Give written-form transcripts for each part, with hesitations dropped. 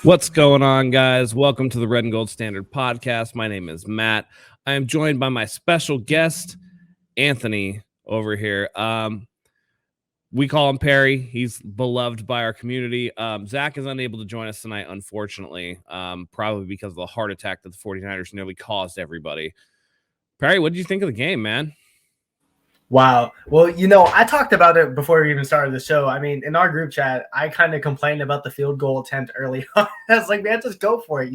What's going on, guys? Welcome to the Red and Gold Standard Podcast. My name is Matt. I am joined by my special guest, Anthony, over here. We call him Perry. He's beloved by our community. Zach is unable to join us tonight, unfortunately, probably because of the heart attack that the 49ers nearly caused everybody. Perry, what did you think of the game, man? Wow. Well, I talked about it before we even started the show. I mean, in our group chat, I kind of complained about the field goal attempt early on. I was like, man, just go for it,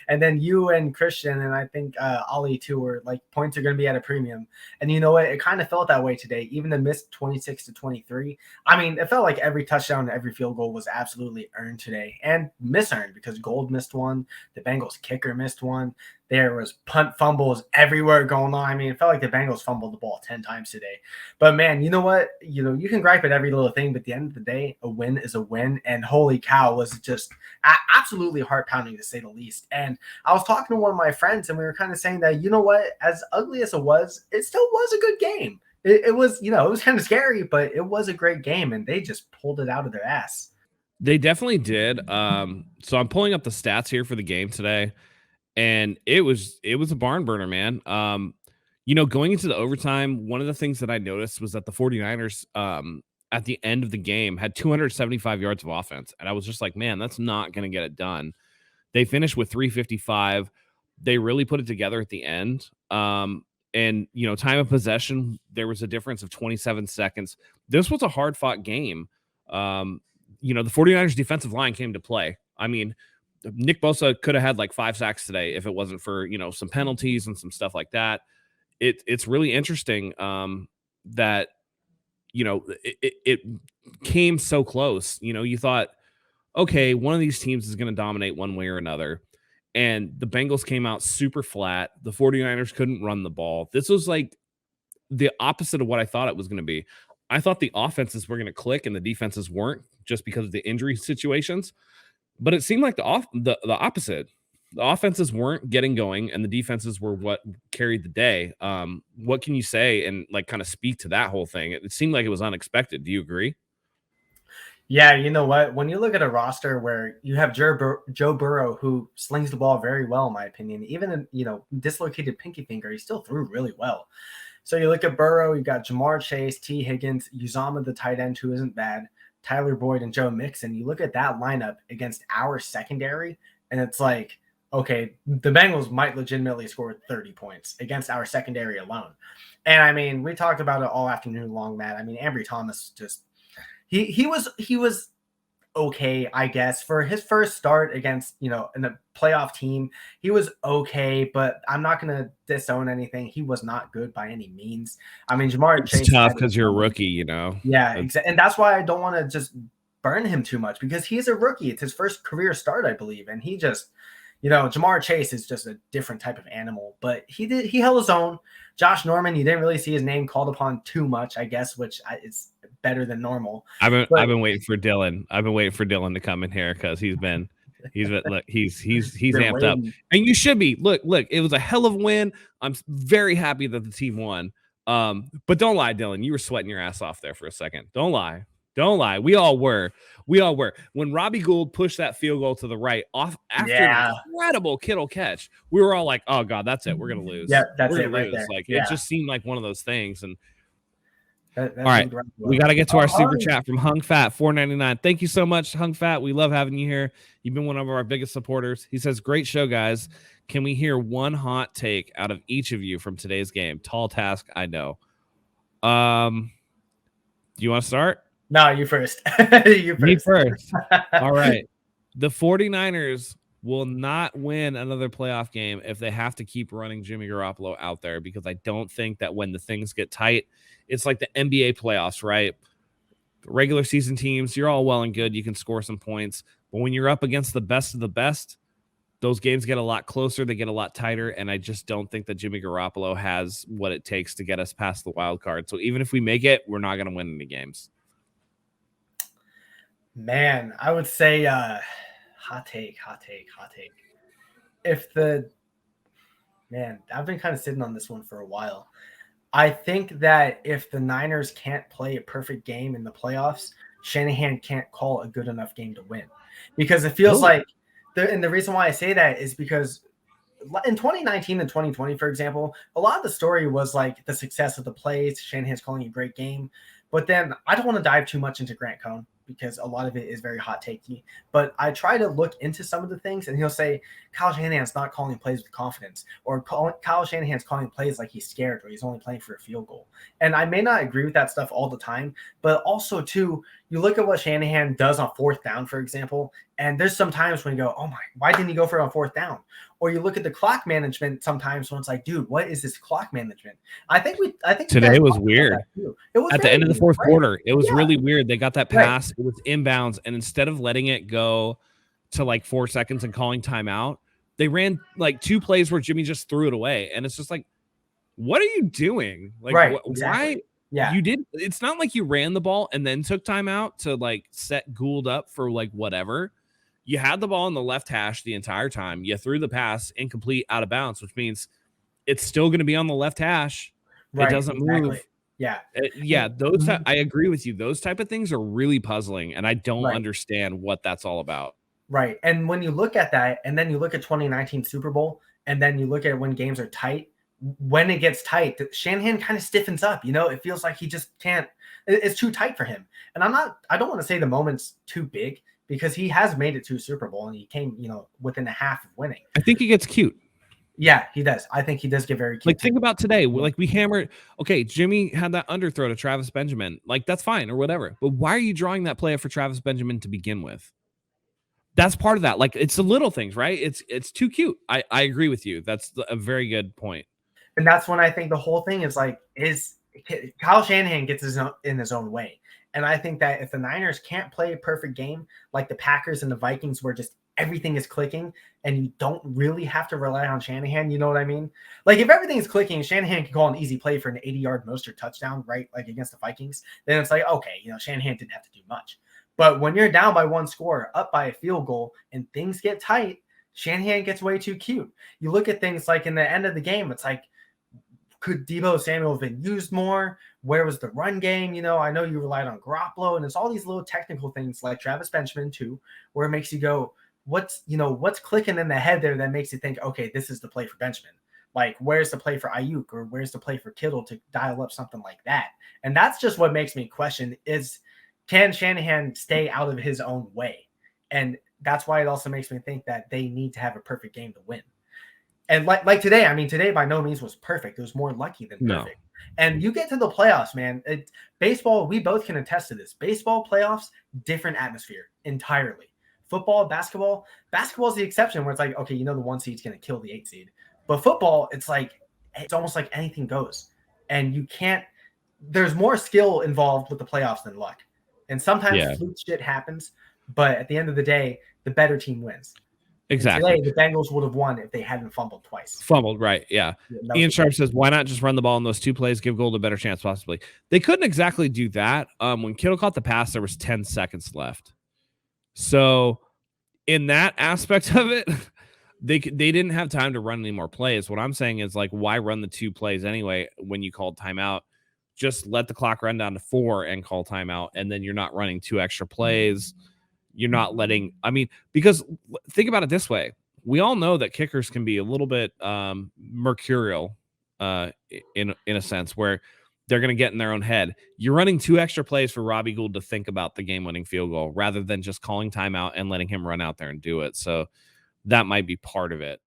And then you and Christian and I think Ollie too were like, points are going to be at a premium. And you know what? It kind of felt that way today. Even the missed 26-23. I mean, it felt like every touchdown and every field goal was absolutely earned today and misearned because Gold missed one. The Bengals kicker missed one. There was punt fumbles everywhere going on. I mean, it felt like the Bengals fumbled the ball 10 times today. But, man, you know what? You can gripe at every little thing, but at the end of the day, a win is a win. And holy cow, was just absolutely heart-pounding to say the least. And I was talking to one of my friends, and we were kind of saying that, you know what? As ugly as it still was a good game. It was, it was kind of scary, but it was a great game, and they just pulled it out of their ass. They definitely did. So I'm pulling up the stats here for the game today. And it was a barn burner, man. Going into the overtime, one of the things that I noticed was that the 49ers at the end of the game had 275 yards of offense. And I was just like, man, that's not going to get it done. They finished with 355. They really put it together at the end. And time of possession, there was a difference of 27 seconds. This was a hard-fought game. The 49ers defensive line came to play. I mean, Nick Bosa could have had like 5 sacks today if it wasn't for, some penalties and some stuff like that. It's really interesting that, it came so close. You thought, okay, one of these teams is going to dominate one way or another. And the Bengals came out super flat. The 49ers couldn't run the ball. This was like the opposite of what I thought it was going to be. I thought the offenses were going to click and the defenses weren't, just because of the injury situations. But it seemed like the opposite. The offenses weren't getting going, and the defenses were what carried the day. What can you say and like kind of speak to that whole thing? It seemed like it was unexpected. Do you agree? Yeah, you know what? When you look at a roster where you have Joe Burrow, who slings the ball very well, in my opinion, even in, dislocated pinky finger, he still threw really well. So you look at Burrow, you got Jamar Chase, T. Higgins, Uzama, the tight end, who isn't bad, Tyler Boyd, and Joe Mixon. You look at that lineup against our secondary, and it's like, okay, the Bengals might legitimately score 30 points against our secondary alone. And I mean, we talked about it all afternoon long, Matt. I mean, Ambry Thomas just he was okay, I guess, for his first start against, in a playoff team. He was okay, but I'm not going to disown anything. He was not good by any means. I mean, Jamar Chase. It's tough because you're a rookie, Yeah, exactly. And that's why I don't want to just burn him too much, because he's a rookie. It's his first career start, I believe. And he just, Jamar Chase is just a different type of animal, but he held his own. Josh Norman, you didn't really see his name called upon too much, I guess, which is better than normal. I've been waiting for Dylan. I've been waiting for Dylan to come in here because he's been look, he's amped up, and you should be. Look, it was a hell of a win. I'm very happy that the team won. But don't lie, Dylan. You were sweating your ass off there for a second. Don't lie. We all were. When Robbie Gould pushed that field goal to the right off after an incredible Kittle catch, we were all like, "Oh God, that's it. We're gonna lose." Yeah, that's it right there. Like it just seemed like one of those things. And all right, we got to get to our super chat from Hung Fat 499. Thank you so much, Hung Fat. We love having you here. You've been one of our biggest supporters. He says, "Great show, guys. Can we hear one hot take out of each of you from today's game? Tall task, I know." Do you want to start? No, you first. Me first. All right. The 49ers will not win another playoff game if they have to keep running Jimmy Garoppolo out there, because I don't think that when the things get tight, it's like the NBA playoffs, right? The regular season teams, you're all well and good. You can score some points. But when you're up against the best of the best, those games get a lot closer. They get a lot tighter. And I just don't think that Jimmy Garoppolo has what it takes to get us past the wild card. So even if we make it, we're not going to win any games. Man, I would say hot take. I've been kind of sitting on this one for a while. I think that if the Niners can't play a perfect game in the playoffs, Shanahan can't call a good enough game to win, because it feels like And the reason why I say that is because in 2019 and 2020, for example, a lot of the story was like the success of the plays, Shanahan's calling a great game. But then I don't want to dive too much into Grant Cohn because a lot of it is very hot takey. But I try to look into some of the things, and he'll say Kyle Shanahan's not calling plays with confidence, or Kyle Shanahan's calling plays like he's scared, or he's only playing for a field goal. And I may not agree with that stuff all the time, but also too, you look at what Shanahan does on fourth down, for example, and there's some times when you go, oh my, why didn't he go for it on fourth down? Or you look at the clock management sometimes when it's like, dude, what is this clock management? I think today was weird. It was at the end of the fourth quarter. It was really weird. They got that pass. Right. It was inbounds, and instead of letting it go to like 4 seconds and calling timeout, they ran like 2 plays where Jimmy just threw it away, and it's just like, what are you doing? Like, exactly. why? Yeah, you did. It's not like you ran the ball and then took timeout to like set Gould up for like whatever. You had the ball in the left hash the entire time. You threw the pass incomplete out of bounds, which means it's still going to be on the left hash. It doesn't move. Yeah. Yeah. I agree with you. Those type of things are really puzzling, and I don't understand what that's all about. Right. And when you look at that, and then you look at 2019 Super Bowl, and then you look at when games are tight, when it gets tight, Shanahan kind of stiffens up. It feels like he just can't. It's too tight for him. And I don't want to say the moment's too big, because he has made it to Super Bowl and he came, within a half of winning. I think he gets cute. Yeah, he does. I think he does get very cute. Like, think about today. Like, we hammered. Okay, Jimmy had that underthrow to Travis Benjamin. Like, that's fine or whatever. But why are you drawing that play up for Travis Benjamin to begin with? That's part of that. Like, it's the little things, right? It's too cute. I agree with you. That's a very good point. And that's when I think the whole thing is like, Kyle Shanahan gets in his own way. And I think that if the Niners can't play a perfect game like the Packers and the Vikings, where just everything is clicking and you don't really have to rely on Shanahan, you know what I mean? Like, if everything is clicking, Shanahan can call an easy play for an 80-yard Mostert touchdown, right? Like against the Vikings, then it's like, okay, Shanahan didn't have to do much. But when you're down by 1 score, up by a field goal, and things get tight, Shanahan gets way too cute. You look at things like in the end of the game, it's like, could Deebo Samuel have been used more? Where was the run game? I know you relied on Garoppolo, and it's all these little technical things like Travis Benjamin too, where it makes you go, what's clicking in the head there that makes you think, okay, this is the play for Benjamin. Like, where's the play for Ayuk, or where's the play for Kittle to dial up something like that? And that's just what makes me question is, can Shanahan stay out of his own way? And that's why it also makes me think that they need to have a perfect game to win. And like today, today by no means was perfect. It was more lucky than perfect. No. And you get to the playoffs, man. Baseball, we both can attest to this. Baseball playoffs, different atmosphere entirely. Football, basketball is the exception, where it's like, okay, the 1 seed's going to kill the 8 seed. But football, it's almost like anything goes. And you can't – there's more skill involved with the playoffs than luck. And sometimes fluke shit happens. But at the end of the day, the better team wins. Exactly. Today, the Bengals would have won if they hadn't fumbled twice. Fumbled, right? Yeah. Ian Sharp says, "Why not just run the ball in those 2 plays? Give Gold a better chance, possibly." They couldn't exactly do that. When Kittle caught the pass, there was 10 seconds left. So, in that aspect of it, they didn't have time to run any more plays. What I'm saying is, like, why run the 2 plays anyway when you called timeout? Just let the clock run down to 4 and call timeout, and then you're not running 2 extra plays. You're not letting, because think about it this way. We all know that kickers can be a little bit mercurial in a sense, where they're going to get in their own head. You're running 2 extra plays for Robbie Gould to think about the game-winning field goal rather than just calling timeout and letting him run out there and do it. So that might be part of it.